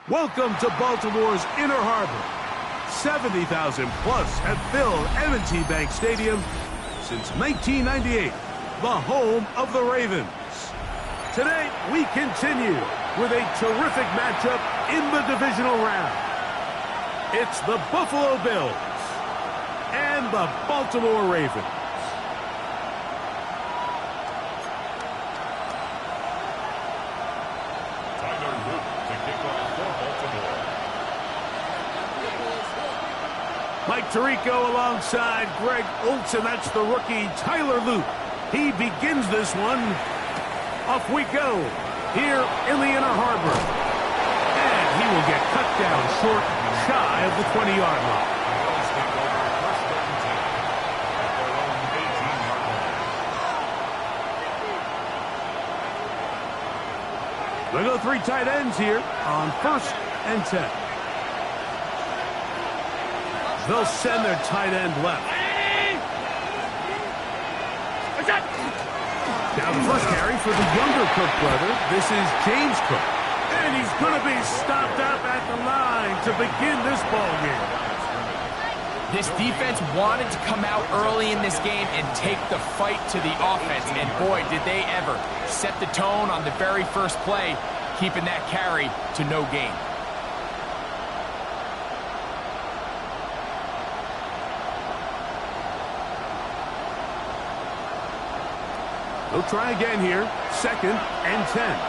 Welcome to Baltimore's Inner Harbor. 70,000 plus have filled M&T Bank Stadium since 1998, the home of the Ravens. Today, we continue with a terrific matchup in the divisional round. It's the Buffalo Bills and the Baltimore Ravens. Mike Tirico alongside Greg Olsen. That's the rookie Tyler Luke. He begins this one. Off we go here in the Inner Harbor. And he will get cut down short, shy of the 20-yard line. They go three tight ends here on 1st and 10. They'll send their tight end left. Now the first carry for the younger Cook brother. This is James Cook. And he's going to be stopped up at the line to begin this ball game. This defense wanted to come out early in this game and take the fight to the offense. And boy, did they ever set the tone on the very first play, keeping that carry to no gain. They'll try again here. 2nd and 10.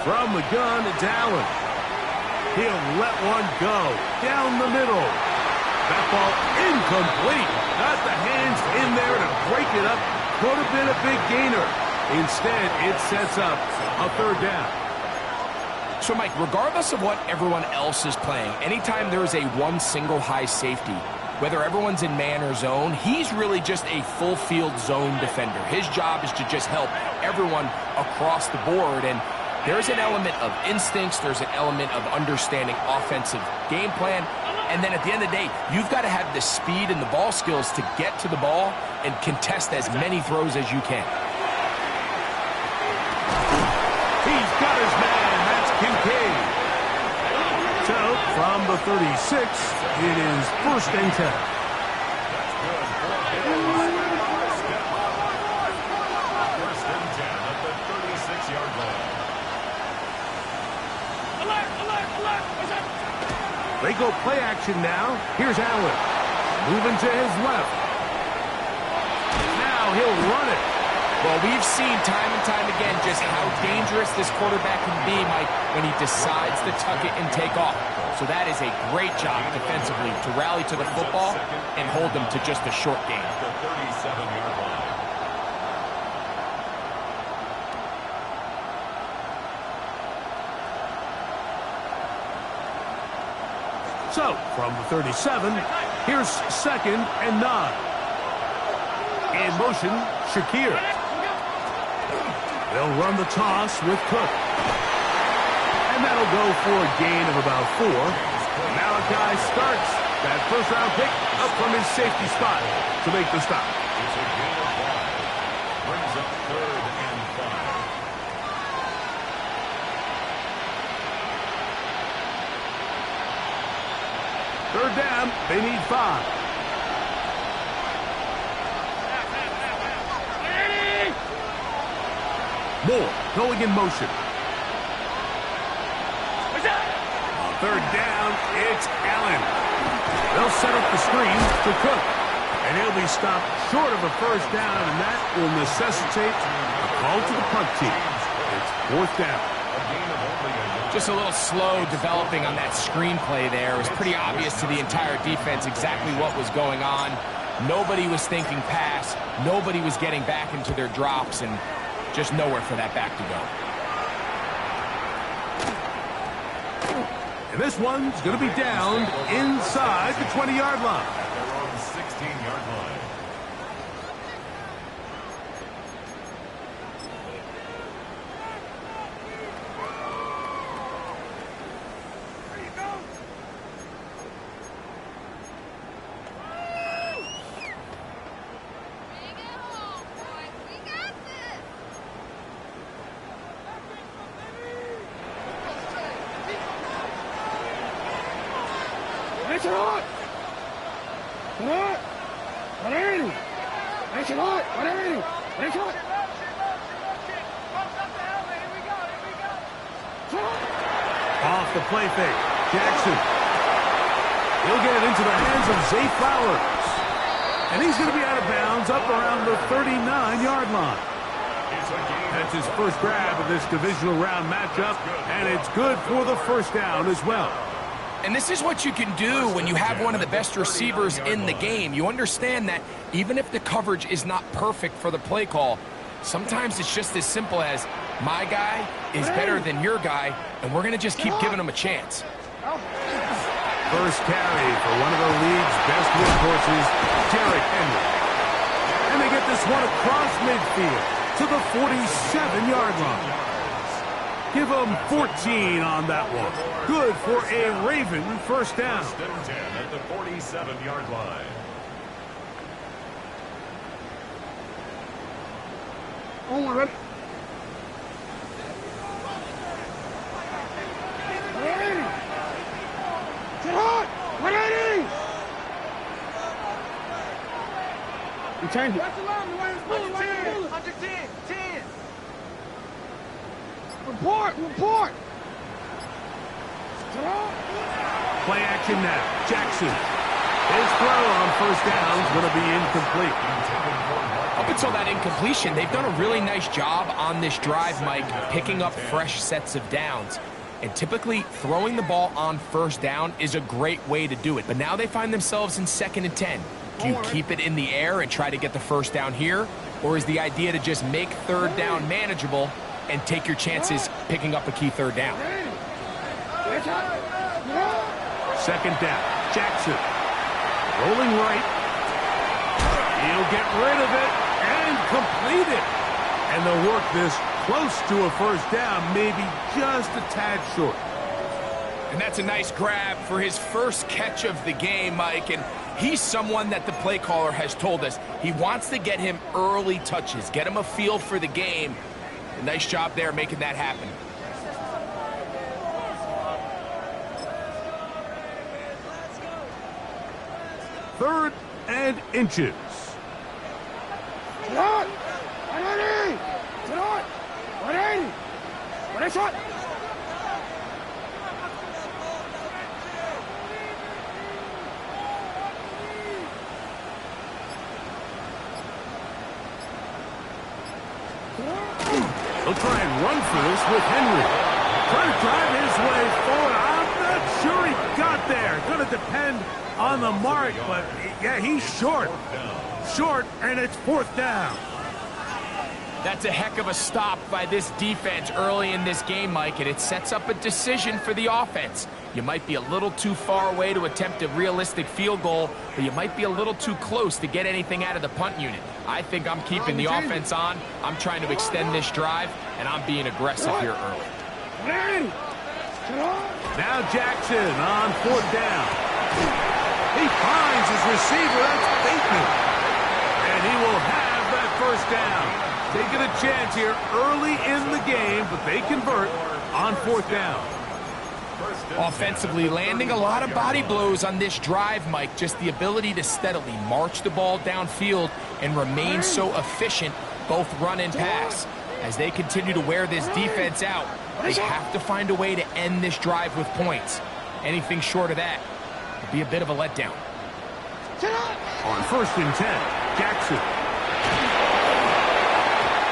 From the gun, it's Allen. He'll let one go down the middle. That ball incomplete. Got the hands in there to break it up. Could have been a big gainer. Instead, it sets up a 3rd down. So, Mike, regardless of what everyone else is playing, anytime there is a one single high safety, whether everyone's in man or zone, he's really just a full field zone defender. His job is to just help everyone across the board. And there's an element of instincts. There's an element of understanding offensive game plan. And then at the end of the day, you've got to have the speed and the ball skills to get to the ball and contest as many throws as you can. He's got his man. That's Kincaid. So, from the 36, it is 1st and 10. They go play action now. Here's Allen. Moving to his left. Now he'll run it. Well, we've seen time and time again just how dangerous this quarterback can be, Mike, when he decides to tuck it and take off. So that is a great job defensively to rally to the football and hold them to just a short gain. So, from the 37, here's 2nd and 9. In motion, Shakir. They'll run the toss with Cook. And that'll go for a gain of about 4. Malachi starts that first-round pick up from his safety spot to make the stop. It's a gain of 5. Brings up 3rd and 5. Third down, they need 5. Moore going in motion. 3rd down, it's Allen. They'll set up the screen to Cook. And he'll be stopped short of a 1st down, and that will necessitate a call to the punt team. It's 4th down. Just a little slow developing on that screenplay there. It was pretty obvious to the entire defense exactly what was going on. Nobody was thinking pass. Nobody was getting back into their drops, and just nowhere for that back to go. And this one's going to be down inside the 20-yard line. They're on the 16-yard line. Off the play fake. Jackson. He'll get it into the hands of Zay Flowers. And he's going to be out of bounds up around the 39-yard line. That's his first grab of this divisional round matchup, and it's good for the first down as well. And this is what you can do when you have one of the best receivers in the game. You understand that even if the coverage is not perfect for the play call, sometimes it's just as simple as my guy is better than your guy, and we're going to just keep giving him a chance. First carry for one of the league's best workhorses, Derrick Henry. And they get this one across midfield to the 47-yard line. Give them 14 on that one. Good for a Raven first down. First and 10 at the 47-yard line. Oh, my God. Get hot! 180! You changed it. Report! Play action now. Jackson. His throw on first down is going to be incomplete. Up until that incompletion, they've done a really nice job on this drive, Mike, picking up fresh sets of downs. And typically, throwing the ball on first down is a great way to do it. But now they find themselves in 2nd and 10. Do you keep it in the air and try to get the first down here? Or is the idea to just make third down manageable and take your chances picking up a key third down? Second down. Jackson. Rolling right. He'll get rid of it and complete it. And they'll work this close to a first down, maybe just a tad short. And that's a nice grab for his first catch of the game, Mike. And he's someone that the play caller has told us he wants to get him early touches, get him a feel for the game. A nice job there making that happen. Third and inches. Get on! 180! Get on! 180! 180! He'll try and run for this with Henry. Trying to drive his way forward. I'm not sure he got there. Going to depend on the mark, but yeah, he's short. Short, and it's fourth down. That's a heck of a stop by this defense early in this game, Mike, and it sets up a decision for the offense. You might be a little too far away to attempt a realistic field goal, but you might be a little too close to get anything out of the punt unit. I think I'm keeping the offense on. I'm trying to extend this drive, and I'm being aggressive here early. Now Jackson on fourth down. He finds his receiver. That's Bateman. And he will have that first down. Taking a chance here early in the game, but they convert on fourth down. Offensively, landing a lot of body blows on this drive, Mike. Just the ability to steadily march the ball downfield and remain so efficient, both run and pass. As they continue to wear this defense out, they have to find a way to end this drive with points. Anything short of that would be a bit of a letdown. On first and 10, Jackson.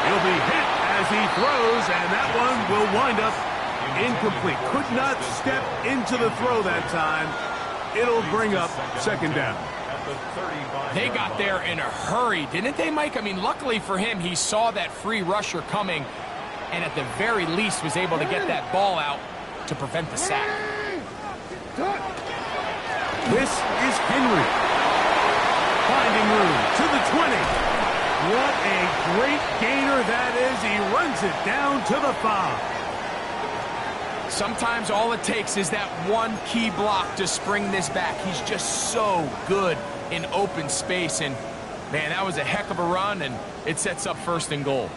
He'll be hit as he throws, and that one will wind up incomplete. Could not step into the throw that time. It'll bring up second down. They got there in a hurry, didn't they, Mike? I mean, luckily for him, he saw that free rusher coming, and at the very least was able to get that ball out to prevent the sack. This is Henry. Finding room to the 20. What a great gainer that is. He runs it down to the 5. Sometimes all it takes is that one key block to spring this back. He's just so good in open space. And, man, that was a heck of a run, and it sets up first and goal.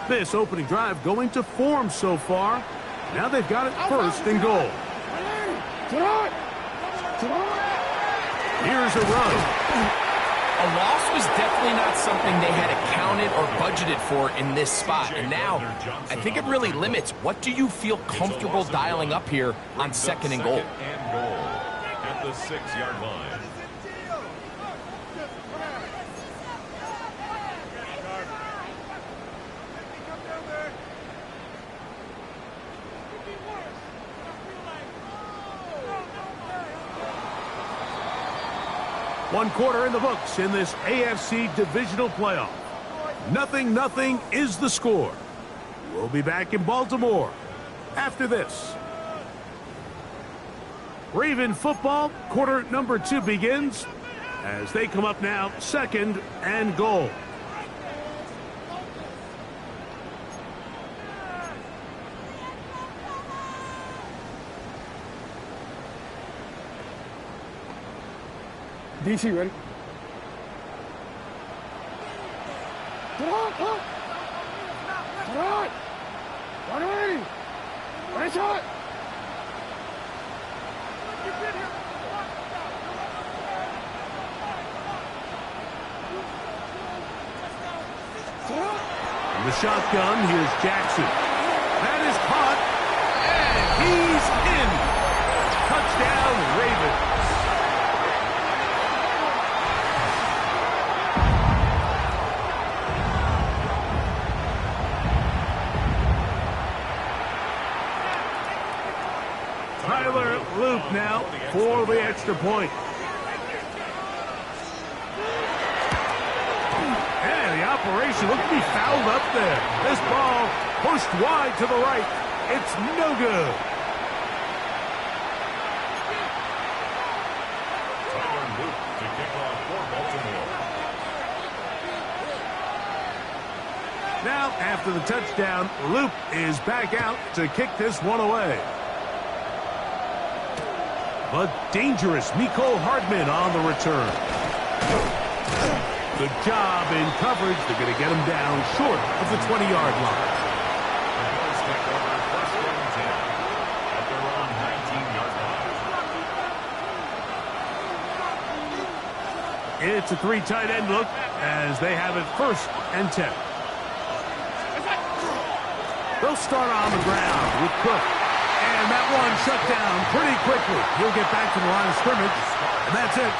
This opening drive going to form so far. Now they've got it first and goal. Here's a run. A loss was definitely not something they had accounted or budgeted for in this spot. And now, I think it really limits what do you feel comfortable dialing up here on second and goal. At the 6-yard line. One quarter in the books in this AFC divisional playoff. 0-0 is the score. We'll be back in Baltimore after this. Raven football, quarter number 2 begins as they come up now, second and goal. DC, ready? Get on, come on. Get on. 180. Ready, shot. From the shotgun, here's Jackson. That is caught, and he's in. Touchdown, Ravens. Tyler Loop now for the extra point. And the operation looked to be fouled up there. This ball pushed wide to the right. It's no good. Tyler Loop to kick off for Baltimore. Now, after the touchdown, Loop is back out to kick this one away. But dangerous Mecole Hardman on the return. Good job in coverage. They're going to get him down short of the 20-yard line. The Bills take over first and 10 at their own 19-yard line. It's a 3 tight end look as they have it first and 10. They'll start on the ground with Cook. And that one shut down pretty quickly. He'll get back to the line of scrimmage, and that's it.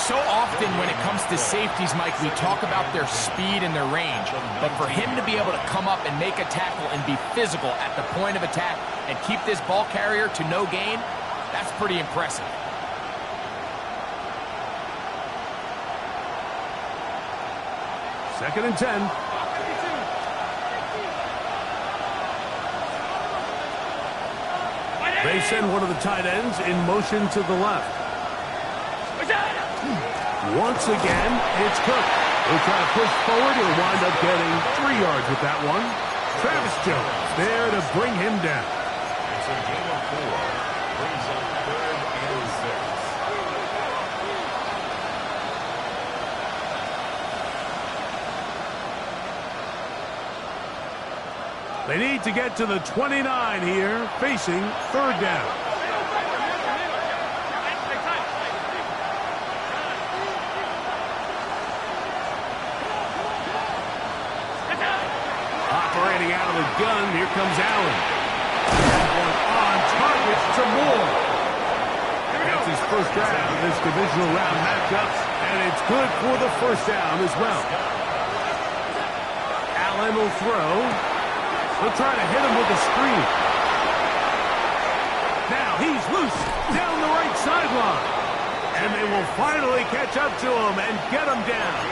So often when it comes to safeties, Mike, we talk about their speed and their range. But for him to be able to come up and make a tackle and be physical at the point of attack and keep this ball carrier to no gain, that's pretty impressive. Second and 10. They send one of the tight ends in motion to the left. Once again, it's Cook. He'll try to push forward. He'll wind up getting 3 yards with that one. Travis Jones there to bring him down. It's a game of 4. Brings up third and 6. They need to get to the 29 here, facing third down. Operating out of the gun, here comes Allen. One on target to Moore. That's his first down in this divisional round matchup, and it's good for the first down as well. Allen will throw. They'll try to hit him with a screen. Now he's loose down the right sideline. And they will finally catch up to him and get him down.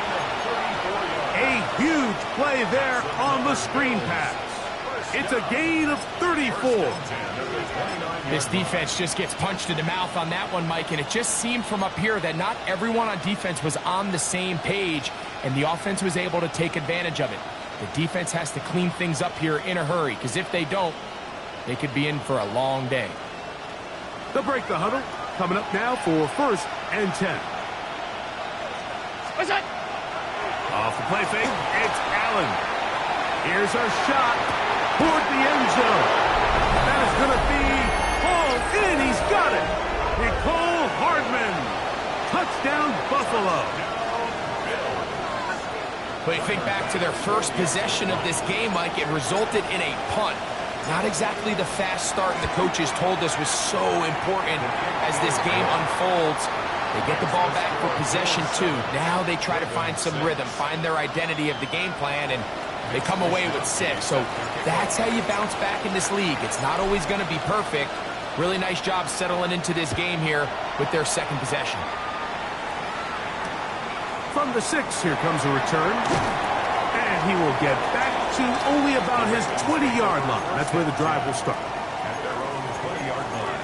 A huge play there on the screen pass. It's a gain of 34. This defense just gets punched in the mouth on that one, Mike, and it just seemed from up here that not everyone on defense was on the same page, and the offense was able to take advantage of it. The defense has to clean things up here in a hurry, because if they don't, they could be in for a long day. They'll break the huddle. Coming up now for first and 10. What's that? Off the play fake, it's Allen. Here's a shot toward the end zone. That is going to be hauled in. He's got it. Mecole Hardman Touchdown, Buffalo. But you think back to their first possession of this game, Mike, it resulted in a punt. Not exactly the fast start the coaches told us was so important as this game unfolds. They get the ball back for possession 2. Now they try to find some rhythm, find their identity of the game plan, and they come away with 6. So that's how you bounce back in this league. It's not always going to be perfect. Really nice job settling into this game here with their second possession. From the 6, here comes a return. And he will get back to only about his 20-yard line. That's where the drive will start. At their own 20-yard line.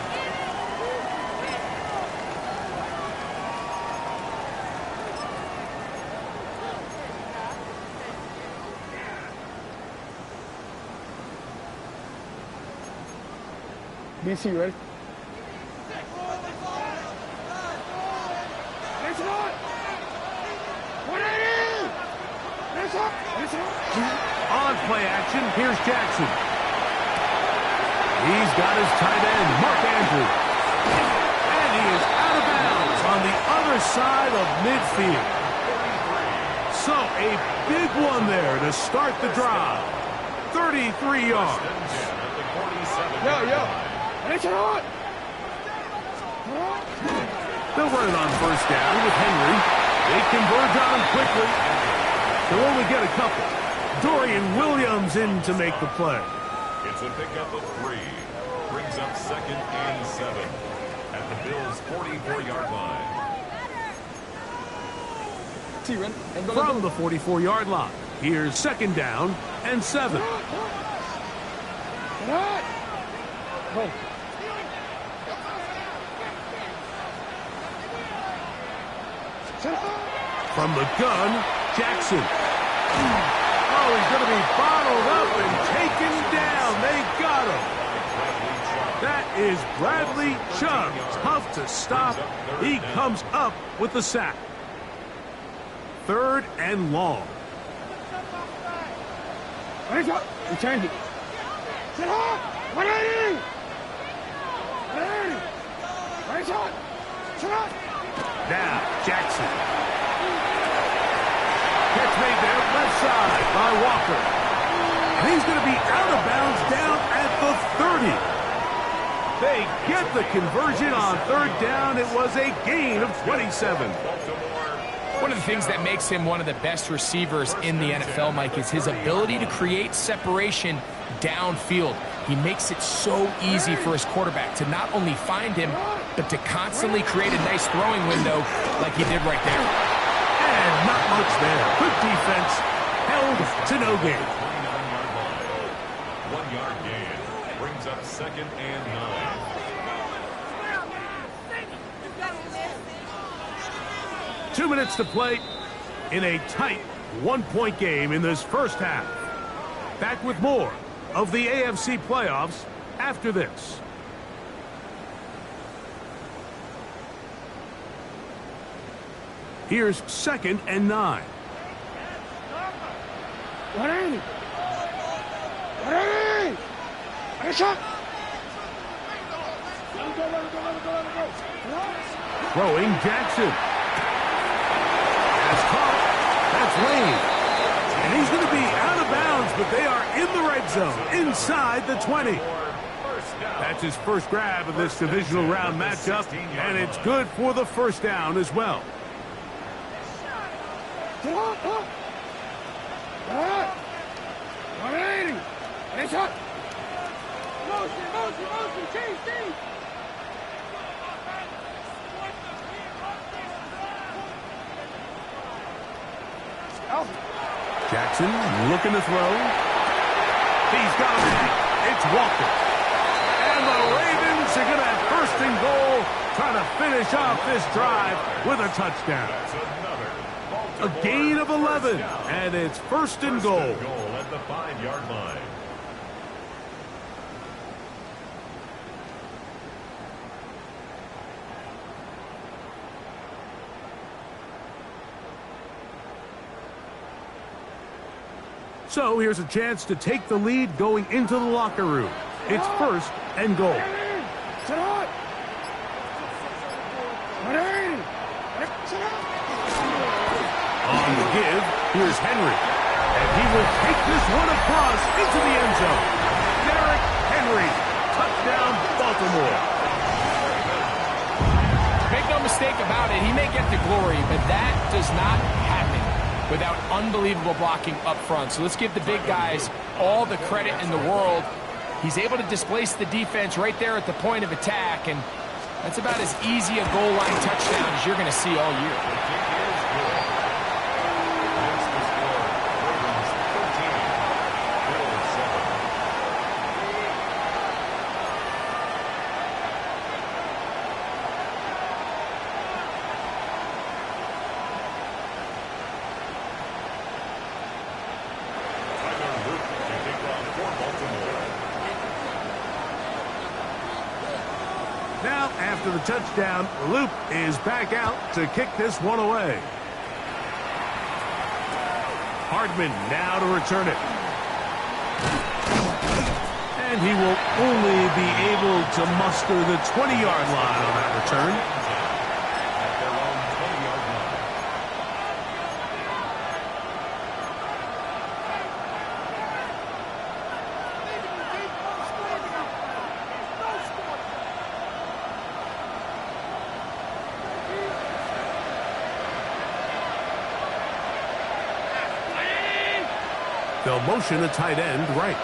BC, you ready? It's not! 180! It's up! It's up! On play action, here's Jackson. He's got his tight end, Mark Andrews. And he is out of bounds on the other side of midfield. So a big one there to start the drive. 33 yards. Yo! It's not! They'll run it on first down with Henry. They converge on him quickly. They'll only get a couple. Dorian Williams in to make the play. It's a pickup of 3. Brings up 2nd and 7 at the Bills' 44-yard line. From the 44-yard line, here's 2nd down and 7. Wait. From the gun, Jackson. Oh, he's going to be bottled up and taken down. They got him. That is Bradley Chubb. Tough to stop. He comes up with the sack. 3rd and long. We changed it. Sit up! 180! 180! Right shot! Sit up! Now, Jackson. Catch made there, left side by Walker. And he's going to be out of bounds down at the 30. They get the conversion on 3rd down. It was a gain of 27. One of the things that makes him one of the best receivers in the NFL, Mike, is his ability to create separation downfield. He makes it so easy for his quarterback to not only find him, but to constantly create a nice throwing window like he did right there. And not much there. Good defense. Held to no gain. 29-yard line. 1-yard gain. Brings up 2nd and 9. Two minutes to play in a tight one-point game in this first half. Back with more of the AFC playoffs after this. Here's 2nd and 9. 180! 180! Right shot! Throwing Jackson. That's caught. That's Lane. And he's going to be out of bounds, but they are in the red zone, inside the 20. That's his first grab of this divisional round matchup, and it's good for the first down as well. Sit up! 180! Right shot! Motion! Change! Jackson looking to throw. He's got a man. It's Walker. And the Ravens are going to have 1st and goal, trying to finish off this drive with a touchdown. A gain of 11, and it's 1st and goal. At the 5-yard line. So here's a chance to take the lead going into the locker room. It's 1st and goal. Sit up! 180! On the give, here's Henry. And he will take this one across into the end zone. Derrick Henry, touchdown, Baltimore. Make no mistake about it, he may get the glory, but that does not happen without unbelievable blocking up front. So let's give the big guys all the credit in the world. He's able to displace the defense right there at the point of attack, and that's about as easy a goal line touchdown as you're going to see all year. Now, after the touchdown, Luke is back out to kick this one away. Hardman now to return it. And he will only be able to muster the 20-yard line on that return. They'll motion the tight end right.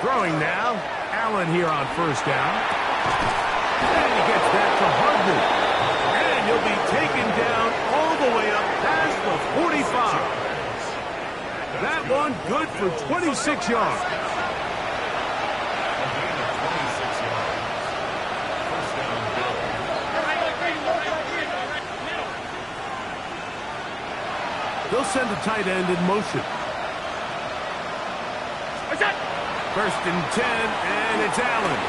Throwing now. Allen here on first down. And he gets that to Hardman. And he'll be taken down all the way up past the 45. That one good for 26 yards. They'll send the tight end in motion. First and 10, and it's Allen.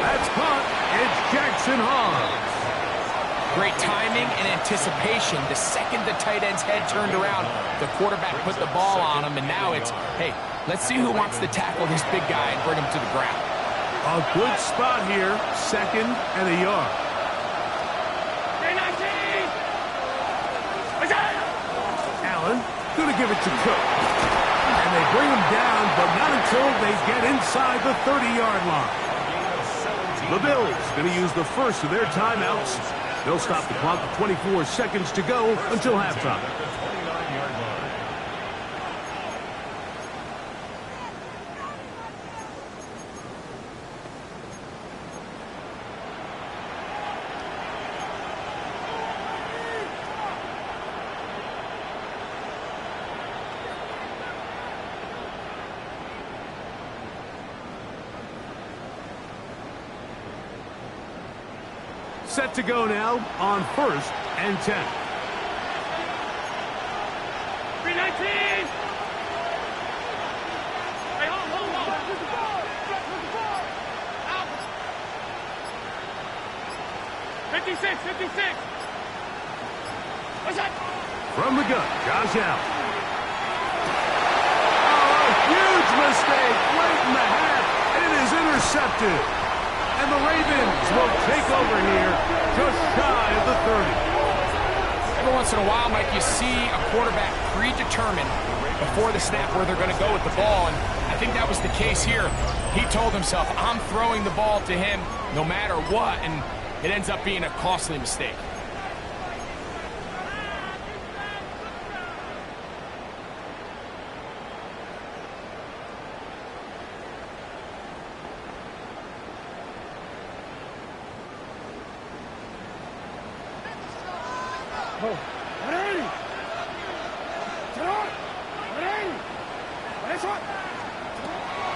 That's caught. It's Jackson Hobbs. Great timing and anticipation. The second the tight end's head turned around, the quarterback put the ball on him, and now it's, hey, let's see who wants to tackle this big guy and bring him to the ground. A good spot here, second and a yard. Allen going to give it to Cook. And they bring him down, but not until they get inside the 30-yard line. The Bills going to use the first of their timeouts. They'll stop the clock with 24 seconds to go until halftime. Set to go now on first and 10. 319! Hey, hold on. 56. What's that? From the gun, Josh Allen. Oh, a huge mistake late in the half. It is intercepted. And the Ravens will take over here just shy of the 30. Every once in a while, Mike, you see a quarterback predetermined before the snap where they're going to go with the ball, and I think that was the case here. He told himself, I'm throwing the ball to him no matter what, and it ends up being a costly mistake.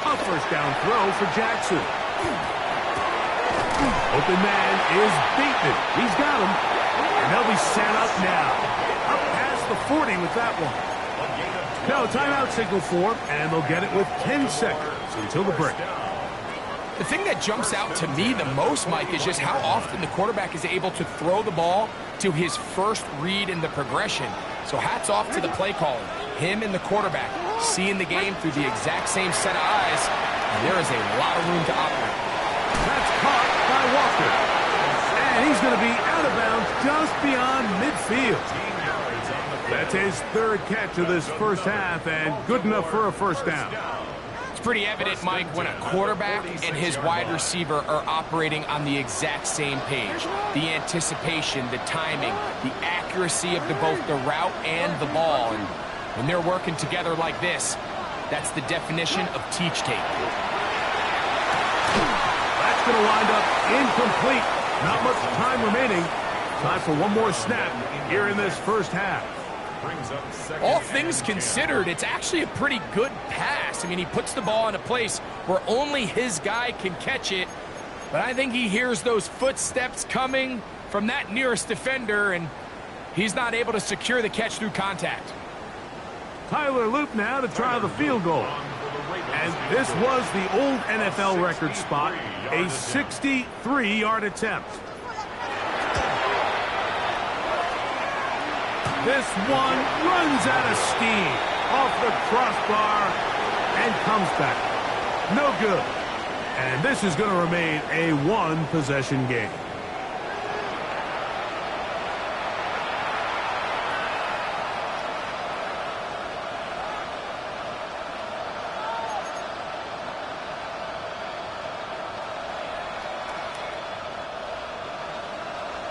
A first down throw for Jackson. Open man is beaten. He's got him. And they'll be set up now. Up past the 40 with that one. Now a timeout signal for, and they'll get it with 10 seconds until the break. The thing that jumps out to me the most, Mike, is just how often the quarterback is able to throw the ball to his first read in the progression. So hats off to the play caller. Him and the quarterback seeing the game through the exact same set of eyes, and there is a lot of room to operate. That's caught by Walker. And he's going to be out of bounds just beyond midfield. 15 yards on the That's his third catch of this first half, and good enough for a first down. It's pretty evident, Mike, when a quarterback and his wide receiver are operating on the exact same page. The anticipation, the timing, the accuracy of both the route and the ball. And when they're working together like this, that's the definition of teach tape. That's going to wind up incomplete. Not much time remaining. Time for one more snap here in this first half. Brings up second. All things considered, it's actually a pretty good pass. I mean, he puts the ball in a place where only his guy can catch it. But I think he hears those footsteps coming from that nearest defender, and he's not able to secure the catch through contact. Tyler Loop now to try the field goal. And this was the old NFL record spot, a 63-yard attempt. This one runs out of steam off the crossbar and comes back. No good. And this is going to remain a one-possession game.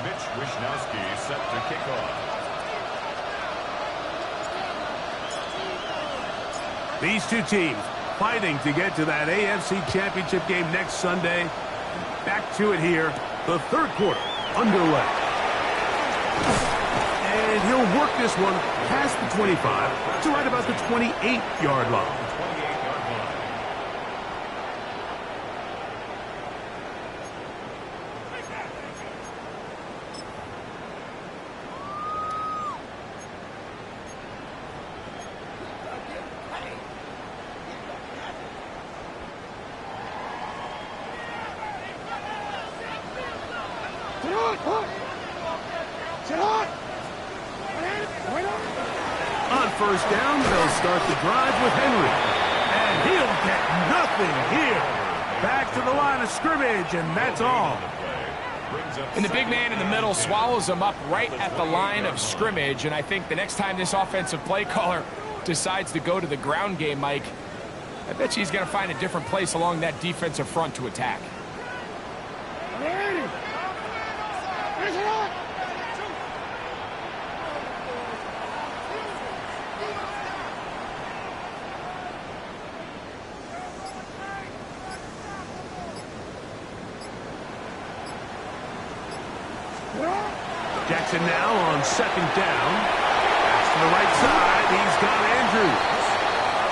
Mitch Wishnowsky set to kick off. These two teams fighting to get to that AFC Championship game next Sunday. Back to it here, the third quarter underway. And he'll work this one past the 25 to right about the 28-yard line. 28-yard line. On first down, they'll start the drive with Henry. And he'll get nothing here. Back to the line of scrimmage, and that's all. And the big man in the middle swallows him up right at the line of scrimmage. And I think the next time this offensive play caller decides to go to the ground game, Mike, I bet you he's going to find a different place along that defensive front to attack. Jackson now on second down. Pass to the right side. He's got Andrews.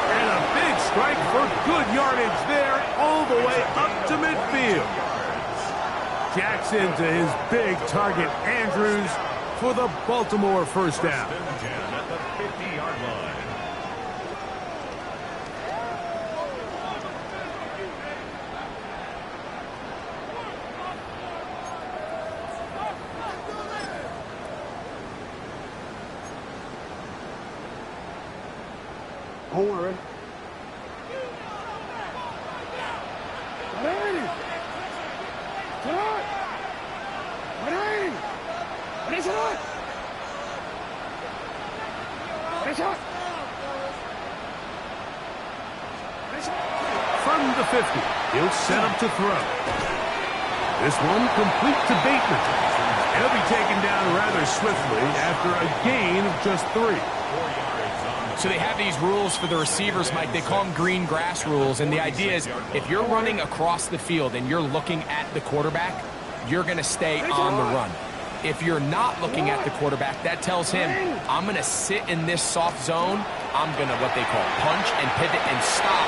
And a big strike for good yardage there all the way up to midfield. Jackson to his big target, Andrews, for the Baltimore first down. At the 50-yard line. Don't worry. From the 50, he'll set up to throw. This one complete to Bateman. And he'll be taken down rather swiftly after a gain of just 3. So they have these rules for the receivers, Mike. They call them green grass rules. And the idea is if you're running across the field and you're looking at the quarterback, you're going to stay on the run. If you're not looking at the quarterback, that tells him, I'm going to sit in this soft zone. I'm going to what they call punch and pivot and stop.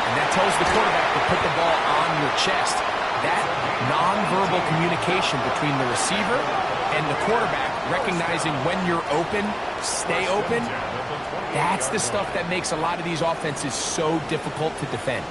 And that tells the quarterback to put the ball on your chest. That nonverbal communication between the receiver and the quarterback, recognizing when you're open, stay open, that's the stuff that makes a lot of these offenses so difficult to defend.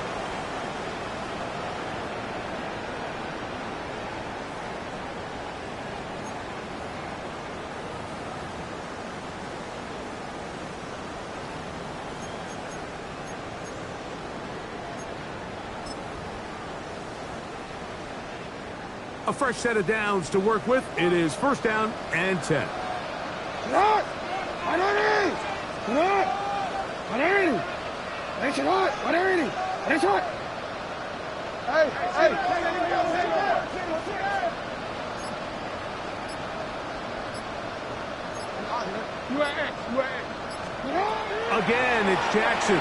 A fresh set of downs to work with. It is first down and 10. Again, it's Jackson.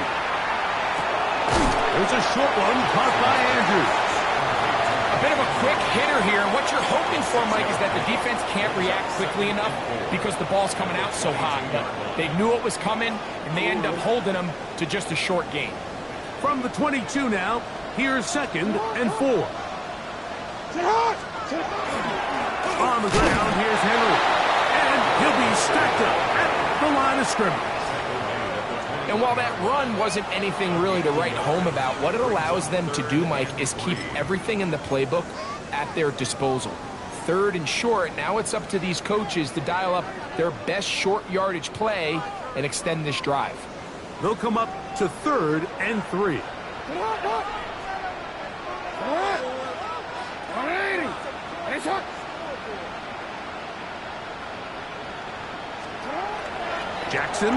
There's a short one caught by Andrews. A bit of a quick hitter here. What you're hoping for, Mike, is that the defense can't react quickly enough because the ball's coming out so hot. But they knew it was coming, and they end up holding them to just a short gain. From the 22 now, here's second and 4. On the ground, here's Henry. And he'll be stacked up at the line of scrimmage. And while that run wasn't anything really to write home about, what it allows them to do, Mike, is keep everything in the playbook at their disposal. Third and short, now it's up to these coaches to dial up their best short yardage play and extend this drive. They'll come up to third and 3. Jackson.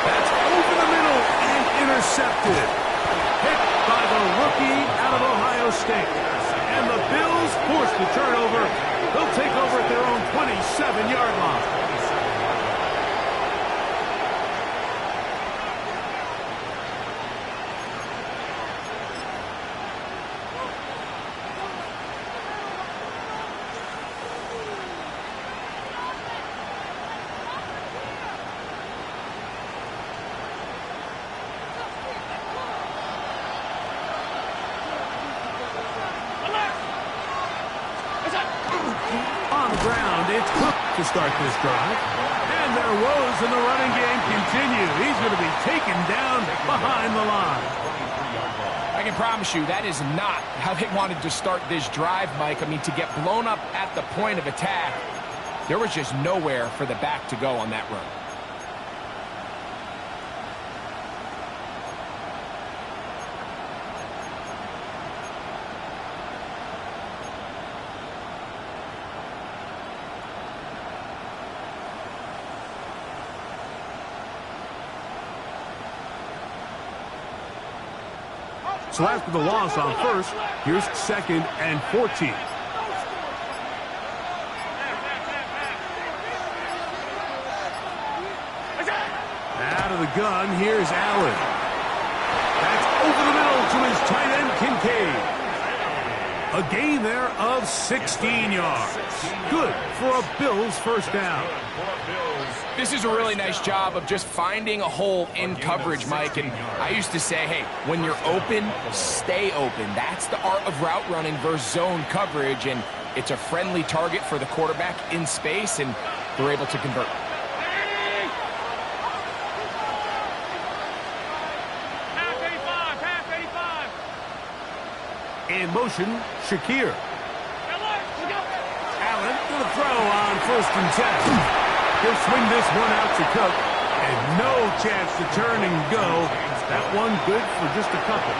That's over the middle and intercepted. Hit by the rookie out of Ohio State. And the Bills force the turnover. They'll take over at their own 27-yard line. To start this drive. And their woes in the running game continue. He's going to be taken down behind the line. I can promise you that is not how they wanted to start this drive, Mike. I mean, to get blown up at the point of attack, there was just nowhere for the back to go on that run. So after the loss on first, here's second and 14. Out of the gun, here's Allen. That's over the middle to his tight end, Kincaid. A gain there of 16 yards. Good for a Bills first down. This is a really nice job of just finding a hole in coverage, Mike. And I used to say, hey, when you're open, stay open. That's the art of route running versus zone coverage. And it's a friendly target for the quarterback in space, and they're able to convert. In motion, Shakir. Allen to the throw on first and 10. He'll swing this one out to Cook, and no chance to turn and go. That one good for just a couple.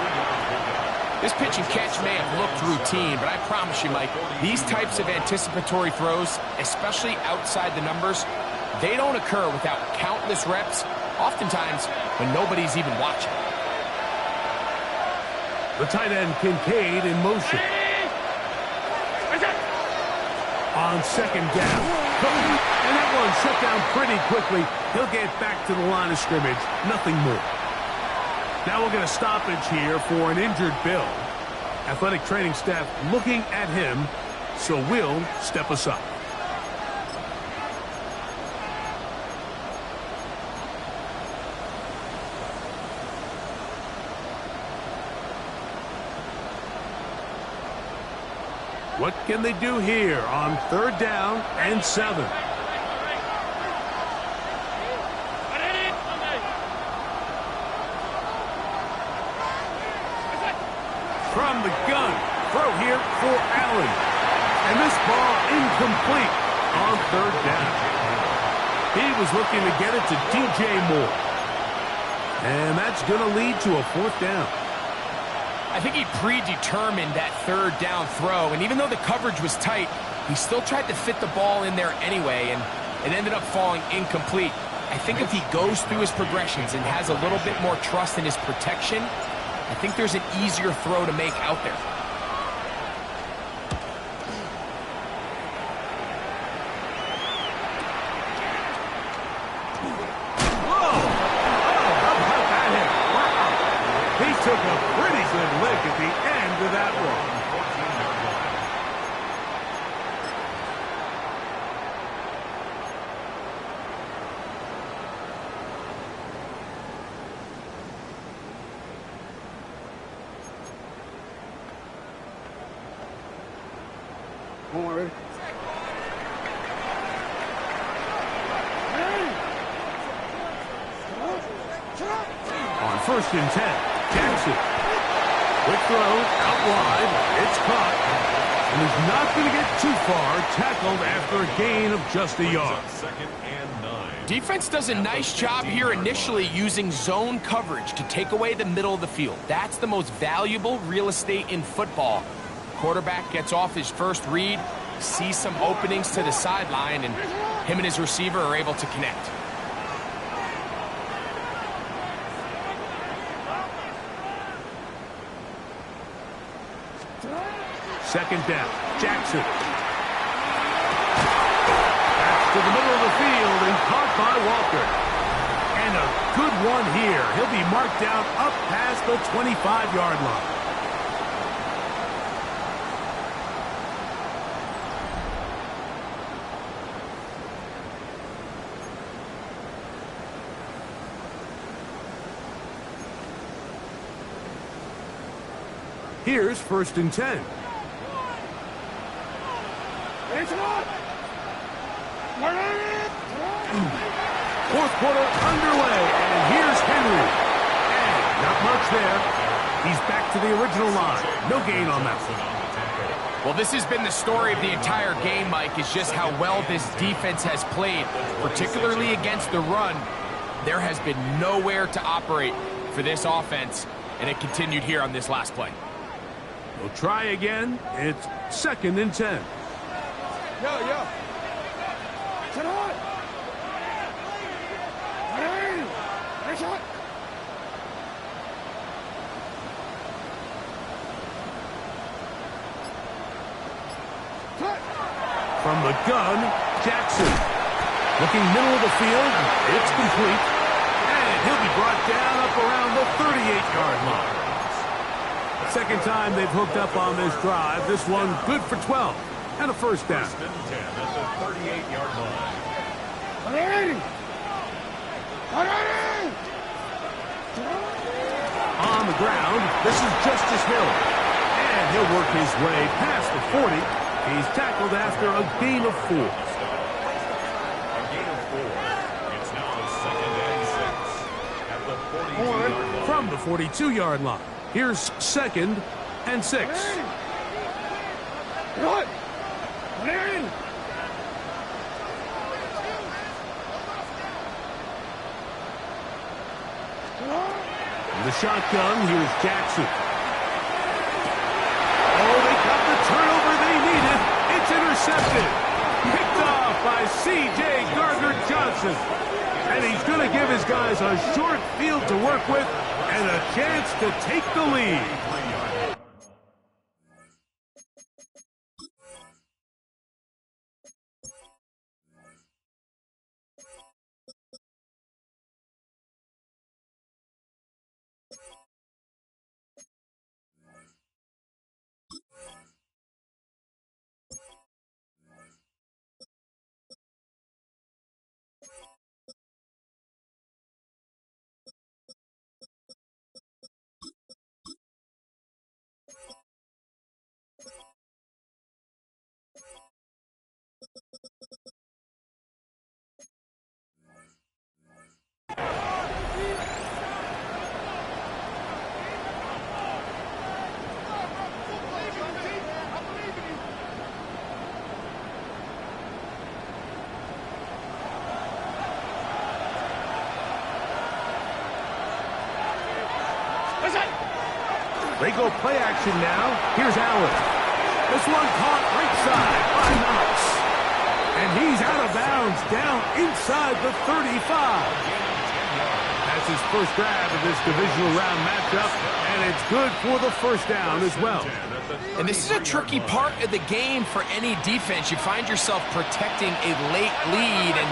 This pitch and catch may have looked routine, but I promise you, Mike, these types of anticipatory throws, especially outside the numbers, they don't occur without countless reps, oftentimes when nobody's even watching. The tight end, Kincaid, in motion. On second down. And that one shut down pretty quickly. He'll get back to the line of scrimmage. Nothing more. Now we'll get a stoppage here for an injured Bill. Athletic training staff looking at him, so we'll step aside. What can they do here on third down and 7? From the gun, throw here for Allen. And this ball incomplete on third down. He was looking to get it to DJ Moore. And that's going to lead to a fourth down. I think he predetermined that third down throw, and even though the coverage was tight, he still tried to fit the ball in there anyway, and it ended up falling incomplete. I think if he goes through his progressions and has a little bit more trust in his protection, I think there's an easier throw to make out there. Took a pretty good lick at the end of that one. Forward. On 1st and 10. Jackson. Quick throw, out wide. It's caught. And he's not going to get too far. Tackled after a gain of just a yard. 2nd and 9. Defense does a nice job here initially using zone coverage to take away the middle of the field. That's the most valuable real estate in football. Quarterback gets off his first read, sees some openings to the sideline, and him and his receiver are able to connect. Second down. Jackson. Back to the middle of the field and caught by Walker. And a good one here. He'll be marked down up past the 25-yard line. Here's 1st and 10. Fourth quarter underway, and here's Henry. And not much there. He's back to the original line. No gain on that one. Well, this has been the story of the entire game, Mike, is just how well this defense has played, particularly against the run. There has been nowhere to operate for this offense, and it continued here on this last play. We'll try again. It's 2nd and 10. Yo. From the gun, Jackson. Looking middle of the field. It's complete. And he'll be brought down up around the 38-yard line. Second time they've hooked up on this drive. This one good for 12 and a first down. 1st and 10 at the 38-yard line. On the ground, this is Justice Hill. And he'll work his way past the 40. He's tackled after a gain of 4. A gain of 4. It's now 2nd and 6 at the 42-yard line. From the 42-yard line. Here's 2nd and 6. The shotgun, here's Jackson. Oh, they got the turnover they needed. It's intercepted. Picked off by C.J. Gardner-Johnson. And he's going to give his guys a short field to work with and a chance to take the lead. They go play action now. Here's Allen. This one caught right side by Knox. And he's out of bounds down inside the 35. That's his first grab of this divisional round matchup, and it's good for the first down as well. And this is a tricky part of the game for any defense. You find yourself protecting a late lead, and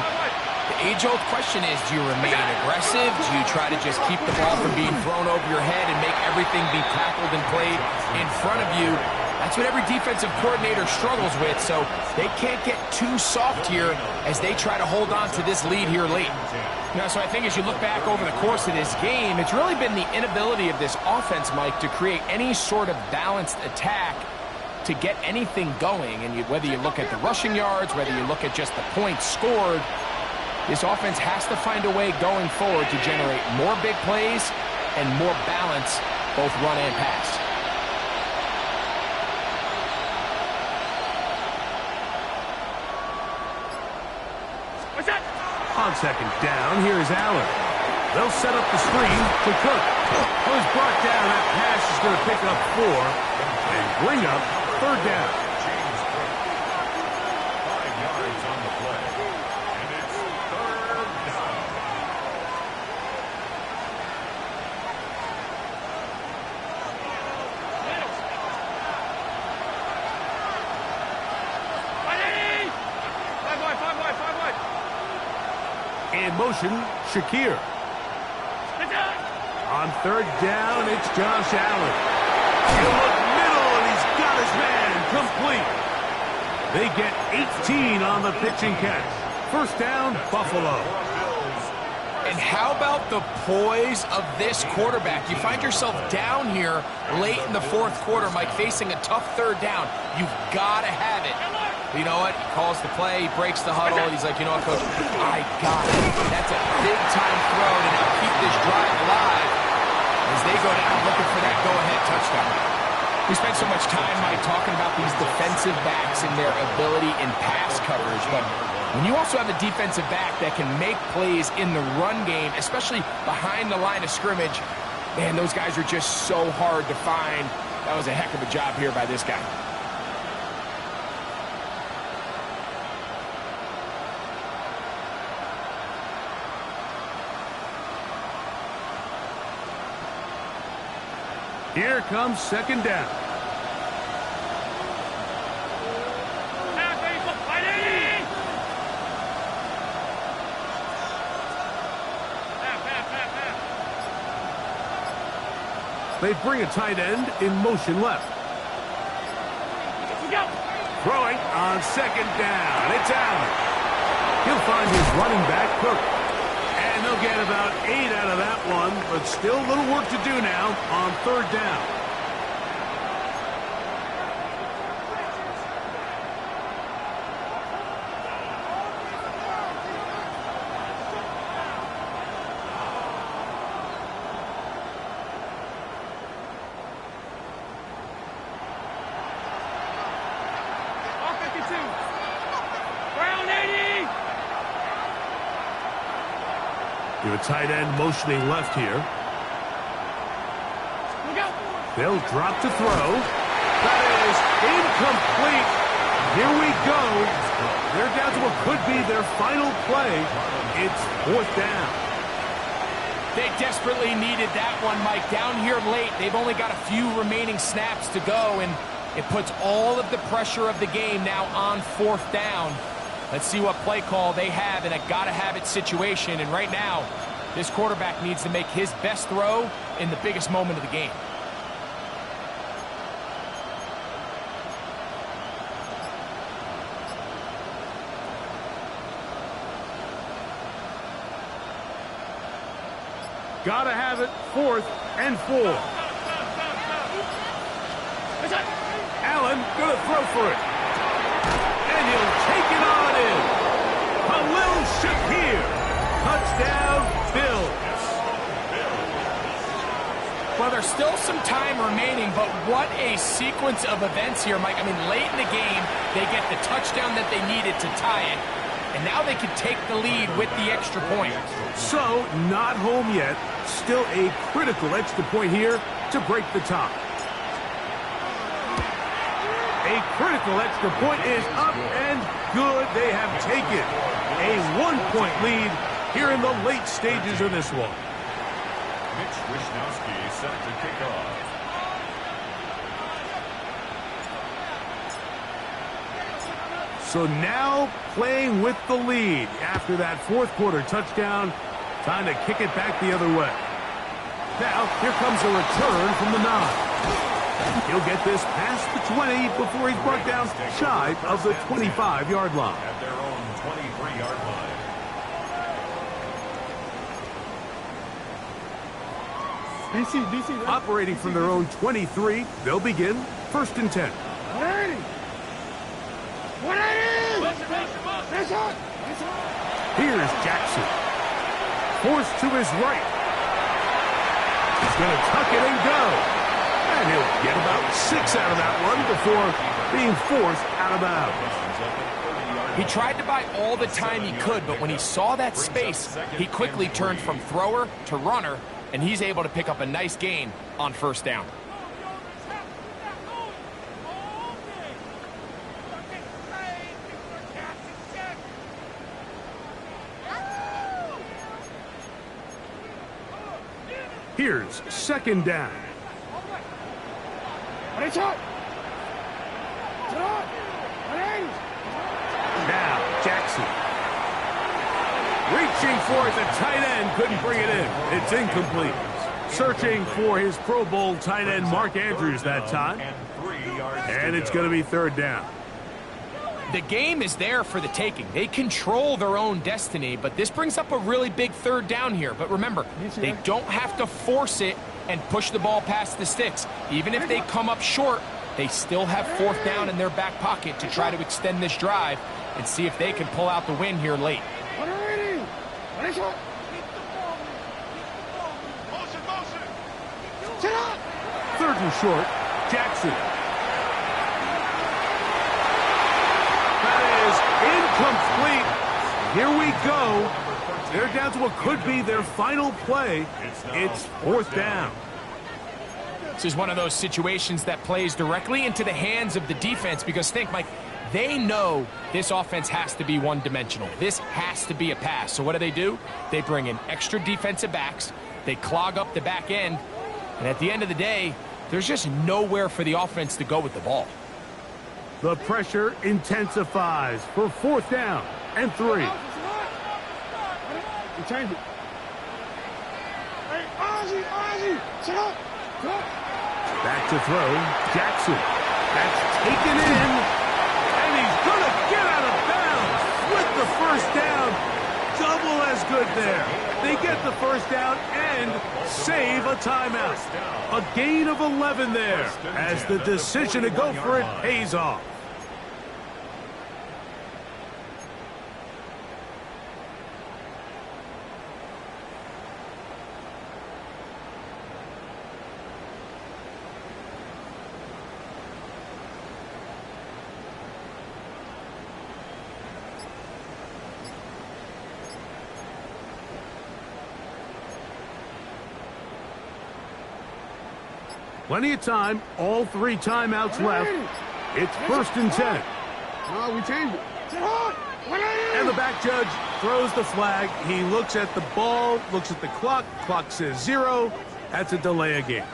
the age-old question is, do you remain aggressive? Do you try to just keep the ball from being thrown over your head and make everything be tackled and played in front of you? That's what every defensive coordinator struggles with, so they can't get too soft here as they try to hold on to this lead here late. So I think as you look back over the course of this game, it's really been the inability of this offense, Mike, to create any sort of balanced attack to get anything going. And whether you look at the rushing yards, whether you look at just the points scored, this offense has to find a way going forward to generate more big plays and more balance, both run and pass. On second down, here is Allen. They'll set up the screen to Cook. Who's brought down. That pass is going to pick up 4 and bring up third down. James Cook, 5 yards on the play, and it's third down. In motion, Shakir. On third down, it's Josh Allen. He'll look middle, and he's got his man complete. They get 18 on the pitch and catch. First down, Buffalo. And how about the poise of this quarterback? You find yourself down here late in the fourth quarter, Mike, facing a tough third down. You've got to have it. You know what? He calls the play, he breaks the huddle. He's like, you know what, Coach? I got it. That's a big-time throw to now keep this drive alive as they go down looking for that go-ahead touchdown. We spent so much time, Mike, talking about these defensive backs and their ability in pass coverage, but when you also have a defensive back that can make plays in the run game, especially behind the line of scrimmage, man, those guys are just so hard to find. That was a heck of a job here by this guy. Here comes second down. They bring a tight end in motion left. Throwing on second down. It's Allen. He'll find his running back, Cook. And they'll get about 8 out of that one, but still a little work to do now on third down. You have a tight end motioning left here. They'll drop to throw. That is incomplete. Here we go. They're down to what could be their final play. It's fourth down. They desperately needed that one, Mike. Down here late, they've only got a few remaining snaps to go, and it puts all of the pressure of the game now on fourth down. Let's see what play call they have in a gotta-have-it situation. And right now, this quarterback needs to make his best throw in the biggest moment of the game. Gotta have it, 4th and 4. Allen gonna throw for it. And he'll take it on in. Khalil Shakir. Touchdown, Bills. Well, there's still some time remaining, but what a sequence of events here, Mike. I mean, late in the game, they get the touchdown that they needed to tie it, and now they can take the lead with the extra point. So, not home yet. Still a critical extra point here to break the tie. A critical extra point is up and good. They have taken a 1-point lead here in the late stages of this one. Mitch Wishnowsky set to kick off. So now playing with the lead after that fourth quarter touchdown, time to kick it back the other way. Now, here comes a return from the 9. He'll get this past the 20 before he's brought down shy of the 25-yard line. At their own 23-yard line. DC. Operating from their own 23, they'll begin 1st and 10. 180. 180. That's hot. Here's Jackson. Forced to his right. He's going to tuck it and go. And he'll get about 6 out of that one before being forced out of bounds. He tried to buy all the time he could, but when he saw that space, he quickly turned from thrower to runner, and he's able to pick up a nice gain on 1st down. Here's 2nd down. Now, Jackson. Reaching for it, the tight end couldn't bring it in. It's incomplete. Searching for his Pro Bowl tight end, Mark Andrews, that time. And it's going to be 3rd down. The game is there for the taking. They control their own destiny, but this brings up a really big 3rd down here. But remember, they don't have to force it and push the ball past the sticks. Even if they come up short, they still have 4th down in their back pocket to try to extend this drive and see if they can pull out the win here late. 3rd and short, Jackson. That is incomplete. Here we go. They're down to what could be their final play. It's 4th down. This is one of those situations that plays directly into the hands of the defense because think, Mike, they know this offense has to be one-dimensional. This has to be a pass. So what do? They bring in extra defensive backs. They clog up the back end. And at the end of the day, there's just nowhere for the offense to go with the ball. The pressure intensifies for 4th down and 3. You change it. Hey, Ozzie, sit up. Back to throw, Jackson. That's taken in, and he's going to get out of bounds with the 1st down. Double as good there. They get the 1st down and save a timeout. A gain of 11 there as the decision to go for it pays off. Plenty of time, all 3 timeouts left. It's 1st and 10. No, we changed it. And the back judge throws the flag. He looks at the ball, looks at the clock. Clock says 0. That's a delay of game.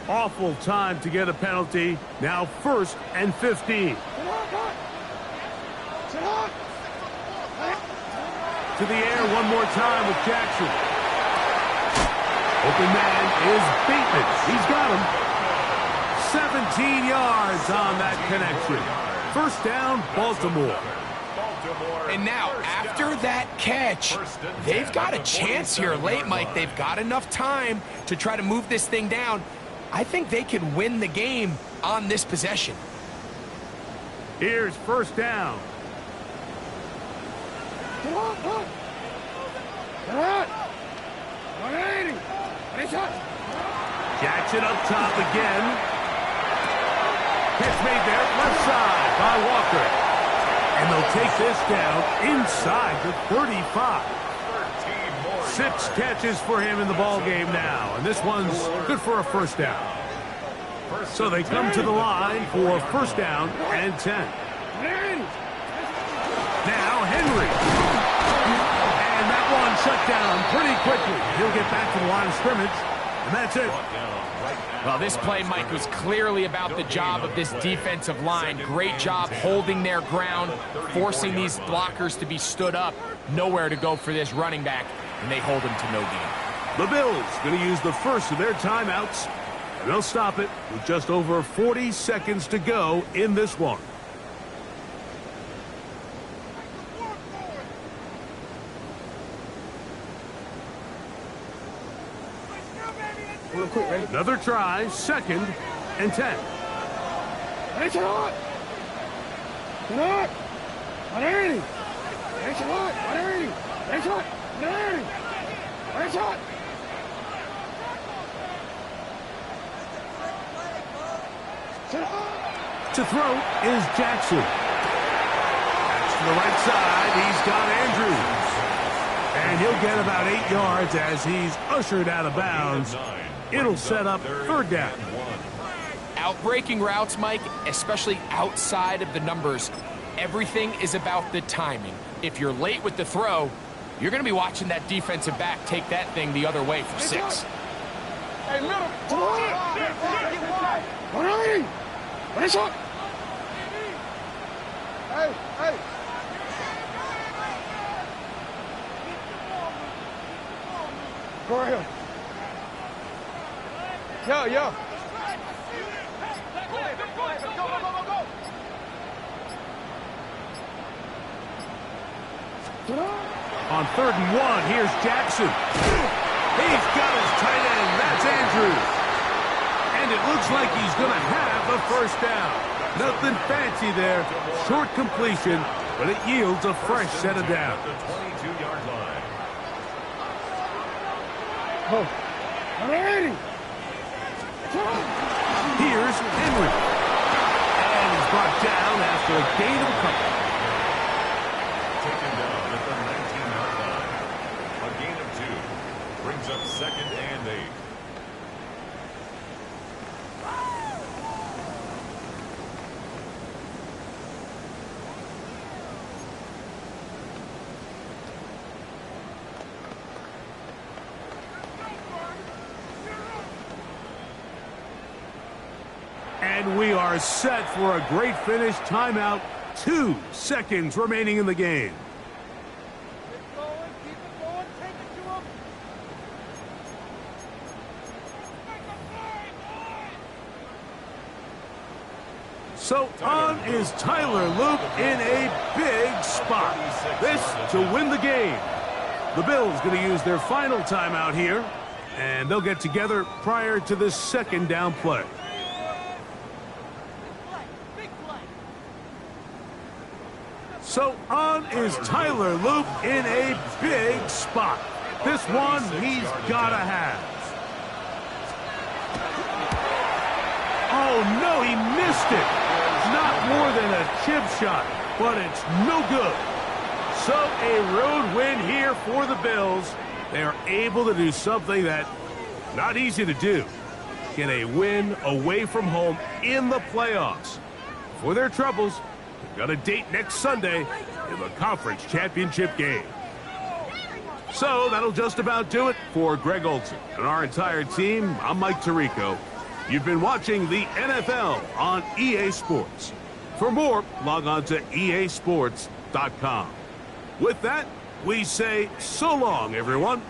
Awful time to get a penalty. Now 1st and 15. To the air one more time with Jackson. Open man is Bateman. He's got him. 17 yards on that connection. 1st down, Baltimore. And now, after that catch, they've got a chance here late, Mike. They've got enough time to try to move this thing down. I think they can win the game on this possession. Here's 1st down. Jackson up top again. Catch made there, left side by Walker. And they'll take this down inside the 35. 6 catches for him in the ball game now. And this one's good for a first down. So they come to the line for first down and 10. Now Henry. And that one shut down pretty quickly. He'll get back to the line of scrimmage. And that's it. Well, this play, Mike, was clearly about the job of this defensive line. Great job holding their ground, forcing these blockers to be stood up. Nowhere to go for this running back, and they hold him to no gain. The Bills going to use the first of their timeouts, and they'll stop it with just over 40 seconds to go in this one. Another try, second and 10. Thanks a lot. Good luck. Thanks a lot. Thanks a lot. Thanks a lot. To throw is Jackson. That's to the right side. He's got Andrews. And he'll get about 8 yards as he's ushered out of bounds. It'll set up third down. Outbreaking routes, Mike, especially outside of the numbers, everything is about the timing. If you're late with the throw, you're going to be watching that defensive back take that thing the other way for 6. Hey, middle. What's up? Hey. Go ahead. Yo. On 3rd and 1, here's Jackson. He's got his tight end. That's Andrews. And it looks like he's going to have the first down. Nothing fancy there. Short completion, but it yields a fresh set of downs. The 22-yard line. Here's Henry. And he's brought down after a gain of a couple. Taken down at the 19-yard line. A gain of 2. Brings up 2nd and 8. And we are set for a great finish. Timeout. 2 seconds remaining in the game. So on is Tyler Loop in a big spot. This to win the game. The Bills going to use their final timeout here, and they'll get together prior to this second down play. So on is Tyler Loop in a big spot. This one he's got to have. Oh, no, he missed it. Not more than a chip shot, but it's no good. So a road win here for the Bills. They are able to do something that not easy to do. Get a win away from home in the playoffs. For their troubles, they've got a date next Sunday in the conference championship game. So that'll just about do it for Greg Olsen and our entire team. I'm Mike Tirico. You've been watching the NFL on EA Sports. For more, log on to easports.com. With that, we say so long, everyone.